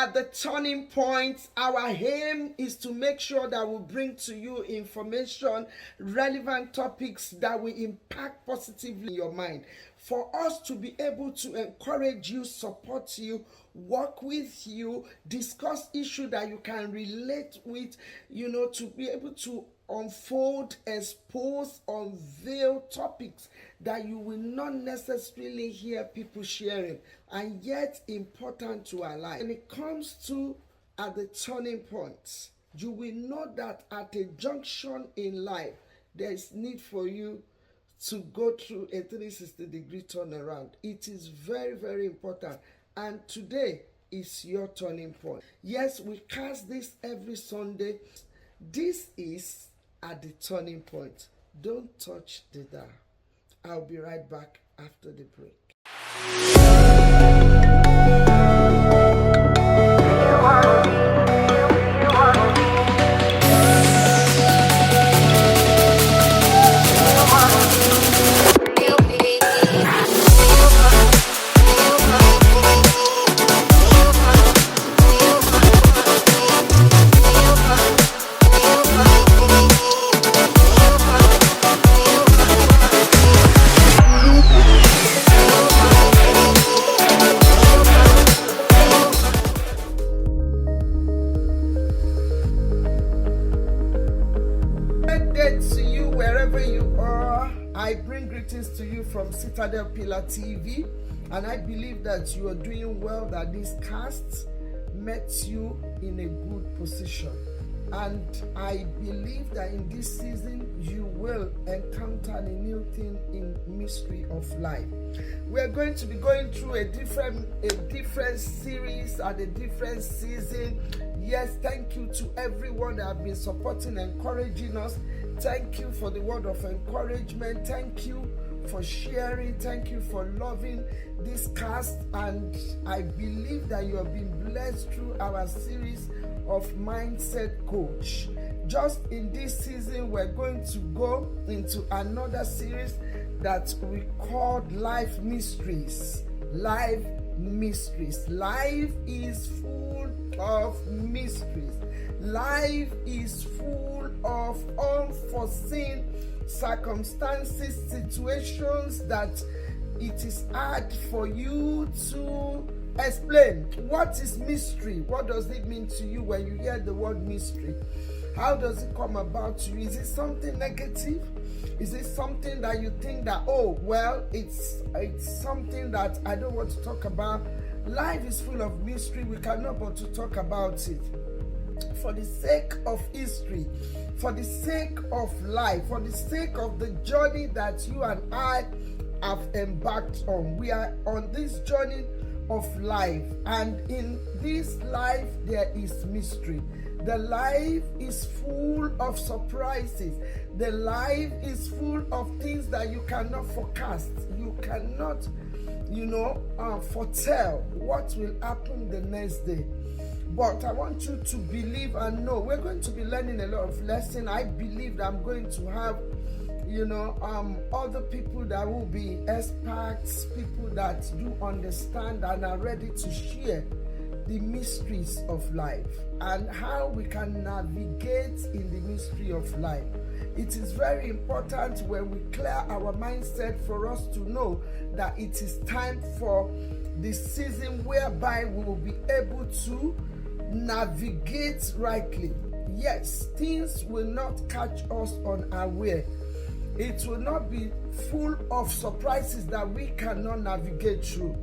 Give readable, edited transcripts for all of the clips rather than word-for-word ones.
At the turning point, our aim is to make sure that we bring to you information, relevant topics that will impact positively in your mind. For us to be able to encourage you, support you, work with you, discuss issues that you can relate with, to be able to unfold, expose, unveil topics that you will not necessarily hear people sharing, and yet important to our life. When it comes to at the turning point, you will know that at a junction in life, there is need for you to go through a 360-degree turnaround. It is very, very important. And today is your turning point. Yes, we cast this every Sunday. This is at the turning point. Don't touch the dial. I'll be right back after the break. To you wherever you are, I bring greetings to you from Citadel Pillar TV, and I believe that you are doing well, that this cast met you in a good position, and I believe that in this season you will encounter a new thing in mystery of life. We are going to be going through a different series and a different season. Yes, thank you to everyone that have been supporting, encouraging us. Thank you for the word of encouragement. Thank you for sharing. Thank you for loving this cast. And I believe that you have been blessed through our series of Mindset Coach. Just in this season, we're going to go into another series that we called Life Mysteries. Life Mysteries. Life is full of mysteries. Life is full of unforeseen circumstances, situations that it is hard for you to explain. What is mystery? What does it mean to you when you hear the word mystery? How does it come about to you? Is it something negative? Is it something that you think that, oh, well, it's something that I don't want to talk about? Life is full of mystery. We cannot but to talk about it. For the sake of history, for the sake of life, for the sake of the journey that you and I have embarked on. We are on this journey of life, and in this life there is mystery. The life is full of surprises. The life is full of things that you cannot forecast. You cannot, foretell what will happen the next day. But I want you to believe and know we're going to be learning a lot of lessons. I believe that I'm going to have, other people that will be experts, people that do understand and are ready to share the mysteries of life and how we can navigate in the mystery of life. It is very important when we clear our mindset for us to know that it is time for the season whereby we will be able to navigate rightly. Yes, things will not catch us unaware. It will not be full of surprises that we cannot navigate through.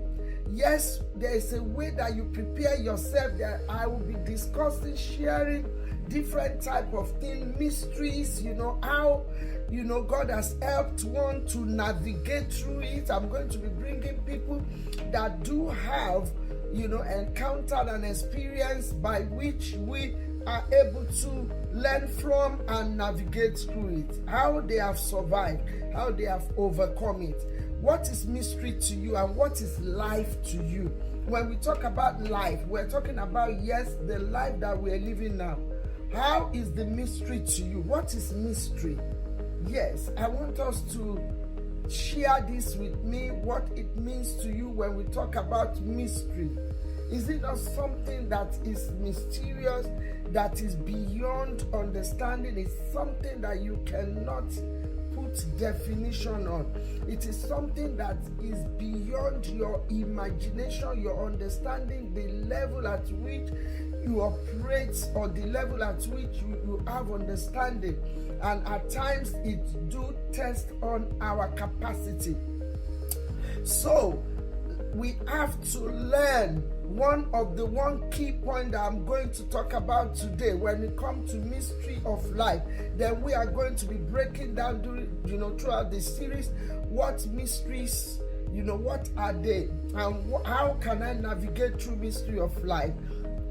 Yes, there is a way that you prepare yourself that I will be discussing, sharing different type of things, mysteries, how, God has helped one to navigate through it. I'm going to be bringing people that do have, encountered an experience by which we are able to learn from and navigate through it, how they have survived, how they have overcome it. What is mystery to you and what is life to you? When we talk about life, we're talking about, yes, the life that we're living now. How is the mystery to you? What is mystery? Yes, I want us to share this with me, what it means to you when we talk about mystery. Is it not something that is mysterious, that is beyond understanding? It's something that you cannot put definition on. It is something that is beyond your imagination, your understanding, the level at which you operate, or the level at which you have understanding. And at times it do test on our capacity. So we have to learn. One key point that I'm going to talk about today, when it comes to mystery of life, then we are going to be breaking down throughout this series, what mysteries, what are they, and how can I navigate through mystery of life.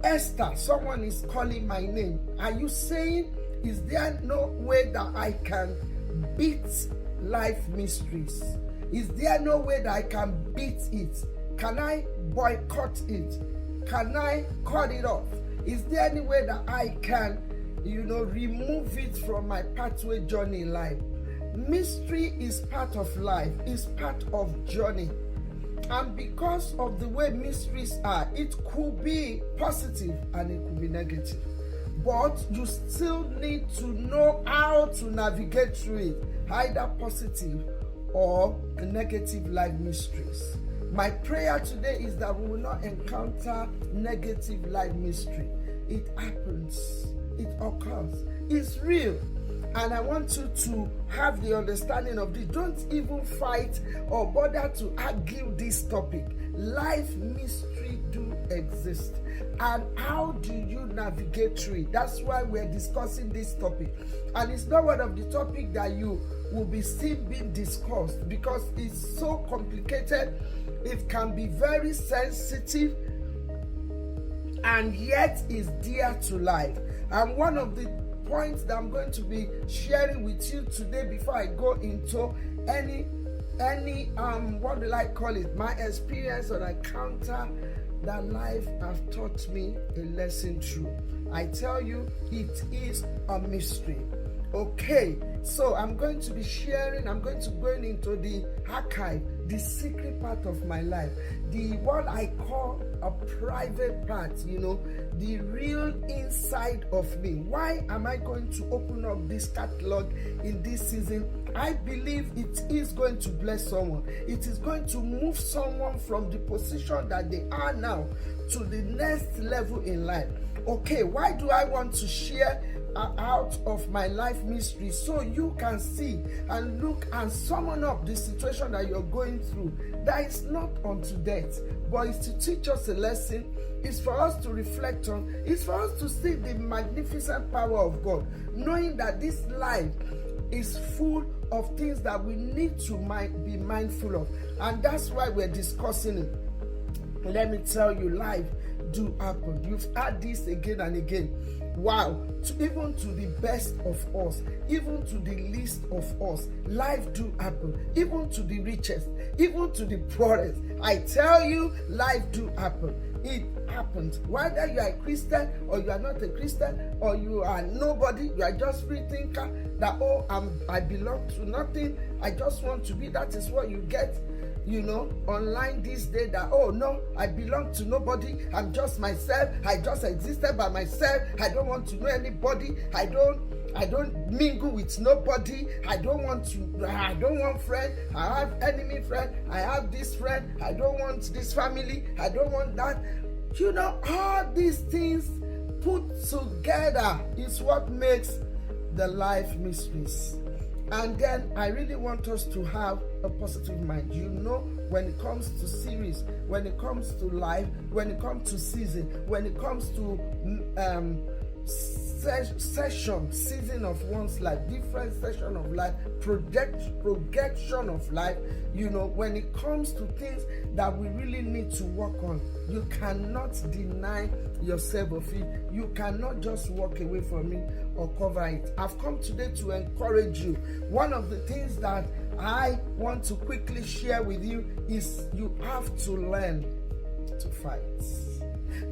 Esther, someone is calling my name. Are you saying, is there no way that I can beat life mysteries? Is there no way that I can beat it? Can I boycott it? Can I cut it off? Is there any way that I can, remove it from my pathway journey in life? Mystery is part of life, is part of journey. And because of the way mysteries are, it could be positive and it could be negative. But you still need to know how to navigate through it, either positive or negative life mysteries. My prayer today is that we will not encounter negative life mystery. It happens, it occurs, it's real. And I want you to have the understanding of this. Don't even fight or bother to argue this topic. Life mystery do exist. And how do you navigate through it? That's why we're discussing this topic. And it's not one of the topics that you will be still being discussed, because it's so complicated. It can be very sensitive, and yet is dear to life. And one of the points that I'm going to be sharing with you today, before I go into any what do I call it, my experience or encounter that life has taught me a lesson through. I tell you, it is a mystery. Okay, so I'm going to be sharing, I'm going to go into the archive, the secret part of my life, the what I call a private part, the real inside of me. Why am I going to open up this catalog in this season? I believe it is going to bless someone. It is going to move someone from the position that they are now to the next level in life. Okay, why do I want to share out of my life mystery? So you can see and look and summon up the situation that you're going through. That is not unto death, but it's to teach us a lesson. It's for us to reflect on. It's for us to see the magnificent power of God, knowing that this life is full of things that we need to be mindful of. And that's why we're discussing it. Let me tell you, life do happen. You've heard this again and again. Wow, even to the best of us, even to the least of us, life do happen. Even to the richest, even to the poorest, I tell you, life do happen. It happens. Whether you are a Christian or you are not a Christian, or you are nobody, you are just free thinker that, I belong to nothing, I just want to be. That is what you get online this day, that, no, I belong to nobody, I'm just myself, I just existed by myself, I don't want to know anybody, I don't mingle with nobody, I don't want friend, I have enemy friend, I have this friend, I don't want this family, I don't want that. All these things put together is what makes the life mysteries. And then I really want us to have a positive mind. When it comes to series, when it comes to life, when it comes to season, when it comes to season of one's life, different session of life, projection of life, when it comes to things that we really need to work on, you cannot deny yourself of it. You cannot just walk away from it or cover it. I've come today to encourage you. One of the things that I want to quickly share with you is you have to learn to fight.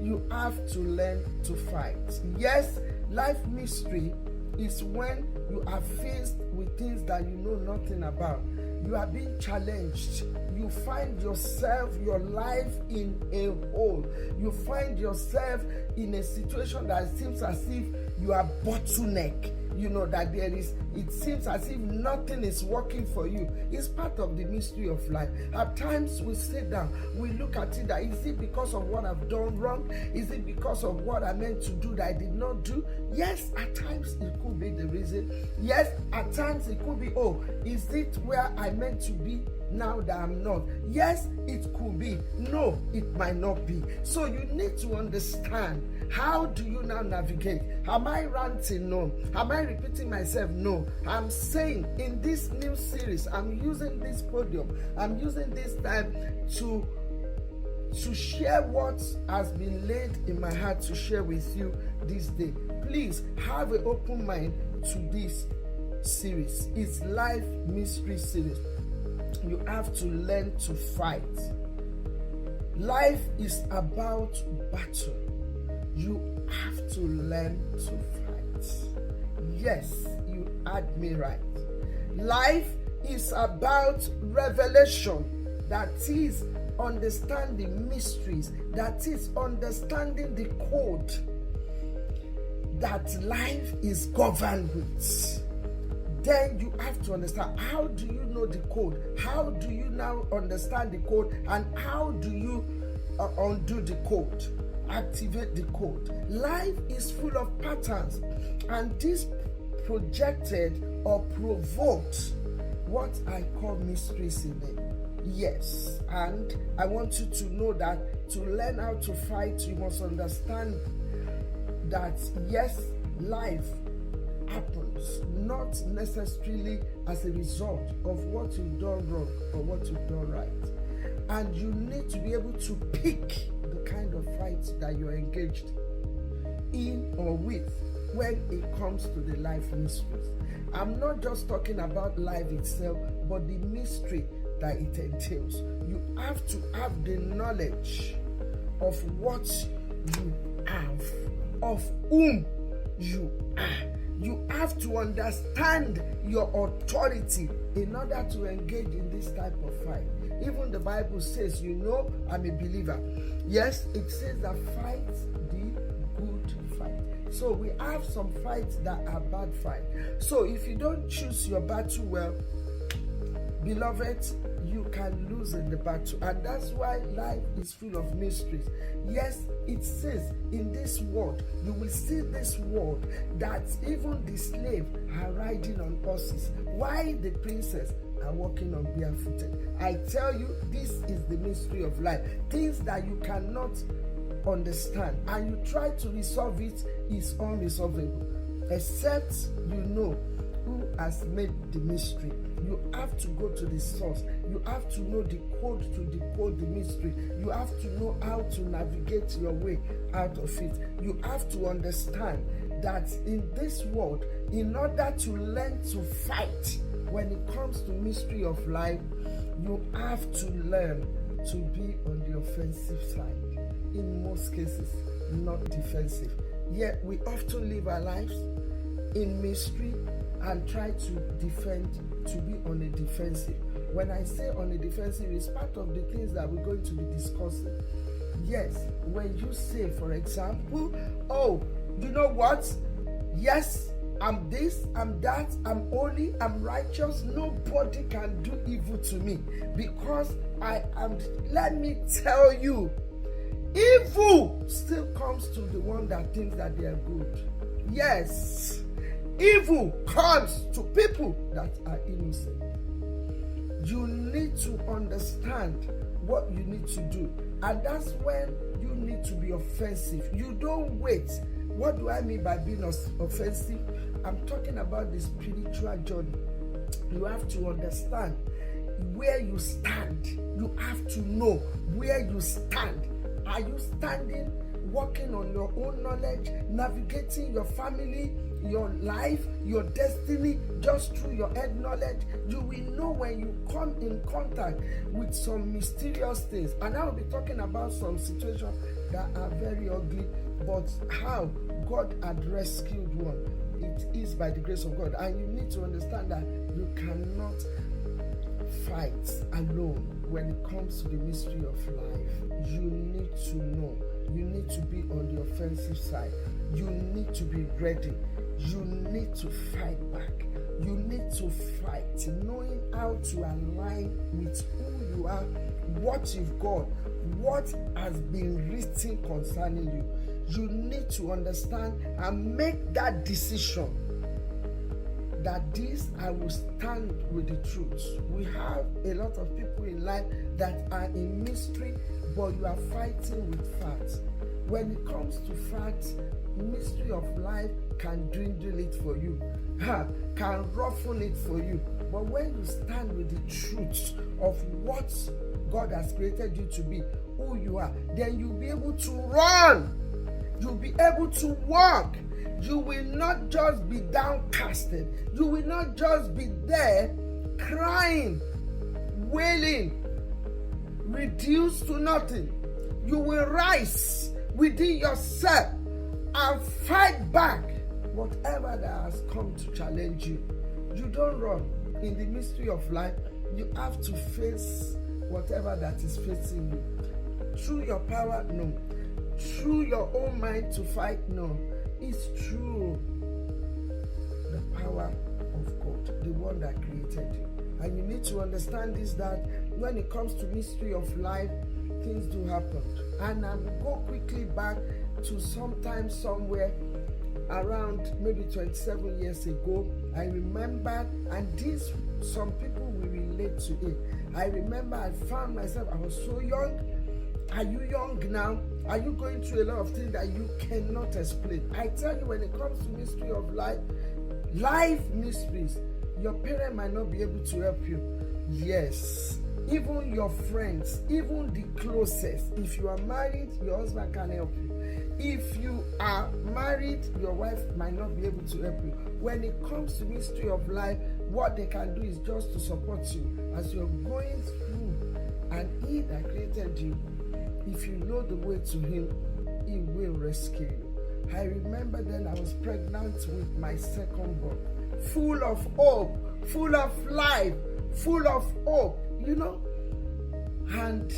You have to learn to fight. Yes, life mystery is when you are faced with things that you know nothing about. You are being challenged. You you find yourself, your life in a hole. You find yourself in a situation that seems as if you are bottleneck. You know that it seems as if nothing is working for you. It's part of the mystery of life. At times we sit down, we look at it, that is it because of what I've done wrong? Is it because of what I meant to do that I did not do? Yes, at times it could be the reason. Yes, at times it could be, oh, is it where I meant to be now that I'm not? Yes, it could be. No, it might not be. So you need to understand, how do you now navigate? Am I ranting? No. Am I repeating myself? No. I'm saying in this new series, I'm using this podium, I'm using this time to share what has been laid in my heart to share with you this day. Please have an open mind to this series. It's Life Mystery Series. You have to learn to fight. Life is about battle. You have to learn to fight. Yes, you heard me right. Life is about revelation. That is understanding mysteries. That is understanding the code that life is governed with. Then you have to understand, how do you know the code? How do you now understand the code? And how do you undo the code? Activate the code. Life is full of patterns, and this projected or provoked what I call mysteries in it. Yes, and I want you to know that to learn how to fight, you must understand that yes, life happens not necessarily as a result of what you've done wrong or what you've done right. And you need to be able to pick the kind of fight that you're engaged in or with when it comes to the life mysteries. I'm not just talking about life itself, but the mystery that it entails. You have to have the knowledge of what you have, of whom you are. You have to understand your authority in order to engage in this type of fight. Even the Bible says, you know, I'm a believer. Yes, it says that fight the good fight. So we have some fights that are bad fight. So if you don't choose your battle well, beloved, you can lose in the battle. And that's why life is full of mysteries. Yes, it says in this world, you will see this world that even the slave are riding on horses, while the princess are walking on barefooted. I tell you, this is the mystery of life. Things that you cannot understand and you try to resolve it is unresolvable, except you know who has made the mystery. You have to go to the source. You have to know the code to decode the mystery. You have to know how to navigate your way out of it. You have to understand that in this world, in order to learn to fight when it comes to mystery of life, you have to learn to be on the offensive side. In most cases, not defensive. Yet we often live our lives in mystery and try to defend, to be on a defensive. When I say on a defensive, it's part of the things that we're going to be discussing. Yes, when you say, for example, oh, you know what? Yes, I'm this, I'm that, I'm holy, I'm righteous. Nobody can do evil to me because I am. Let me tell you, evil still comes to the one that thinks that they are good. Yes, evil comes to people that are innocent. You need to understand what you need to do, and that's when you need to be offensive. You don't wait. What do I mean by being offensive? I'm talking about the spiritual journey. You have to understand where you stand. You have to know where you stand. Are you standing, working on your own knowledge, navigating your family, your life, your destiny, just through your head knowledge? You will know when you come in contact with some mysterious things. And I will be talking about some situations that are very ugly, but how God had rescued one. It is by the grace of God. And you need to understand that you cannot fight alone. when it comes to the mystery of life, you need to know. You need to be on the offensive side. You need to be ready. You need to fight back. You need to fight, knowing how to align with who you are, what you've got, what has been written concerning you. You need to understand and make that decision that this, I will stand with the truth. We have a lot of people in life that are in mystery, but you are fighting with facts. When it comes to facts, mystery of life can dwindle it for you, can roughen it for you. But when you stand with the truth of what God has created you to be, who you are, then you'll be able to run. You'll be able to walk. You will not just be downcasted. You will not just be there crying, wailing, reduced to nothing. You will rise within yourself and fight back whatever that has come to challenge you. You don't run. In the mystery of life, you have to face whatever that is facing you. Through your power, no. Through your own mind to fight, no. It's through the power of God, the one that created you. And you need to understand this, that when it comes to mystery of life, things do happen. And I will go quickly back to sometime somewhere around maybe 27 years ago. I remember, and this, some people will relate to it. I remember I found myself, I was so young. Are you young now? Are you going through a lot of things that you cannot explain? I tell you, when it comes to mystery of life mysteries, your parent might not be able to help you. Yes, even your friends, even the closest. If you are married, your husband can help you. If you are married, your wife might not be able to help you. When it comes to mystery of life, what they can do is just to support you as you're going through. And He that created you, if you know the way to Him, He will rescue you. I remember then I was pregnant with my second born, full of hope, full of life, full of hope, and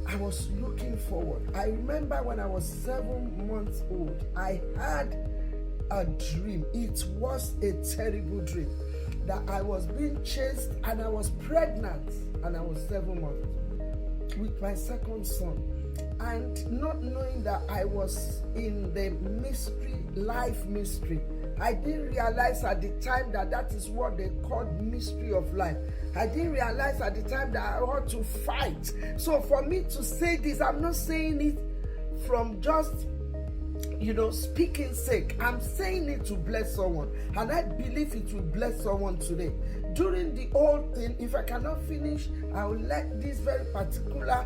I was looking forward. I remember when I was 7 months old, I had a dream. It was a terrible dream, that I was being chased and I was pregnant, and I was 7 months with my second son. And not knowing that I was in the life mystery, I didn't realize at the time that that is what they called mystery of life. I didn't realize at the time that I ought to fight. So for me to say this, I'm not saying it from just, speaking sake. I'm saying it to bless someone. And I believe it will bless someone today. During the whole thing, if I cannot finish, I will let this very particular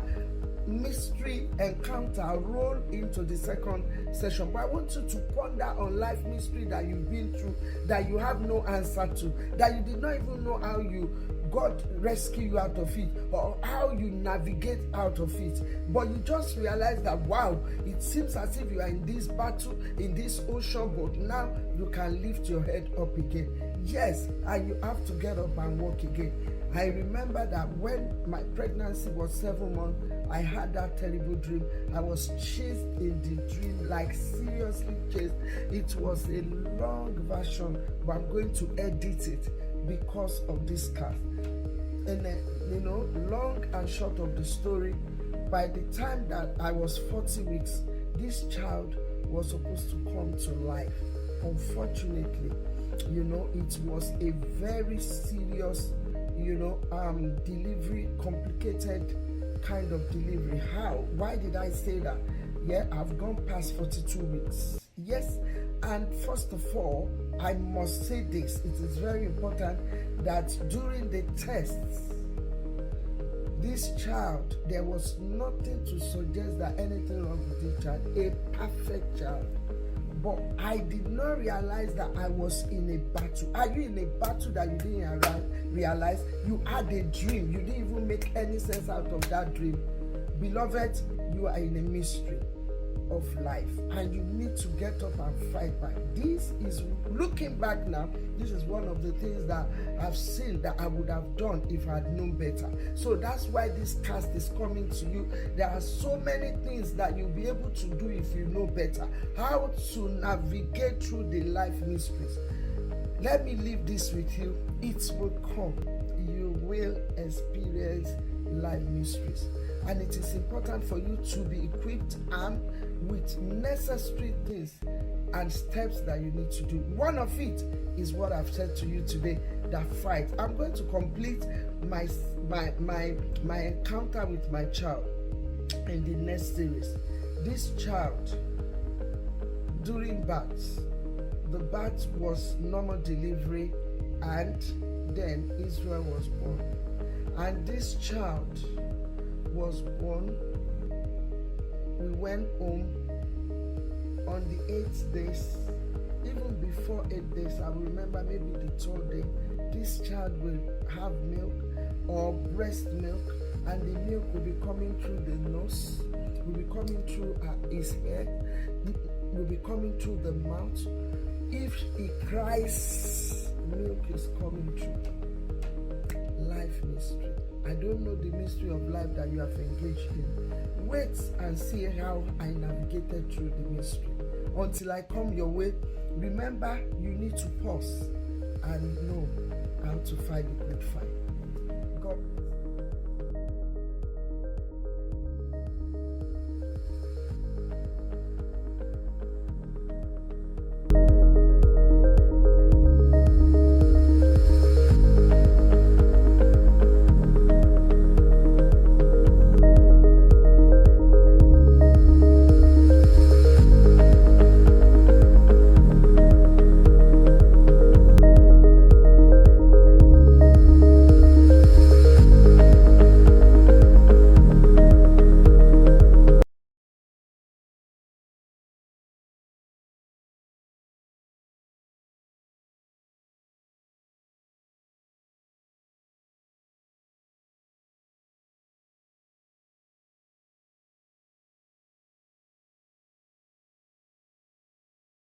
mystery encounter roll into the second session. But I want you to ponder on life mystery that you've been through, that you have no answer to, that you did not even know how God rescue you out of it, or how you navigate out of it. But you just realize that, wow, it seems as if you are in this battle, in this ocean, but now you can lift your head up again. Yes, and you have to get up and walk again. I remember that when my pregnancy was 7 months, I had that terrible dream. I was chased in the dream, like seriously chased. It was a long version, but I'm going to edit it because of this cast. And long and short of the story, by the time that I was 40 weeks, this child was supposed to come to life. Unfortunately, it was a very serious, delivery, complicated kind of delivery. How? Why did I say that? Yeah, I've gone past 42 weeks. Yes, and first of all, I must say this. It is very important that during the tests, this child, there was nothing to suggest that anything wrong with this child. A perfect child. But I did not realize that I was in a battle. Are you in a battle that you didn't realize? You had a dream. You didn't even make any sense out of that dream. Beloved, you are in a mystery. of life, and you need to get up and fight back. This is, looking back now, this is one of the things that I've seen that I would have done if I had known better. So that's why this cast is coming to you. There are so many things that you'll be able to do if you know better. How to navigate through the life mysteries. Let me leave this with you. It will come. You will experience life mysteries. And it is important for you to be equipped and with necessary things and steps that you need to do. One of it is what I've said to you today, that fight. I'm going to complete my encounter with my child in the next series. This child, during birth, the birth was normal delivery, and then Israel was born. And this child was born. We went home on the 8th day. Even before 8 days, I remember maybe the 3rd day, this child will have milk or breast milk, and the milk will be coming through the nose, will be coming through his head, will be coming through the mouth. If he cries, milk is coming through. Life mystery. I don't know the mystery of life that you have engaged in. Wait and see how I navigated through the mystery. Until I come your way, remember, you need to pause and know how to fight the good fight. God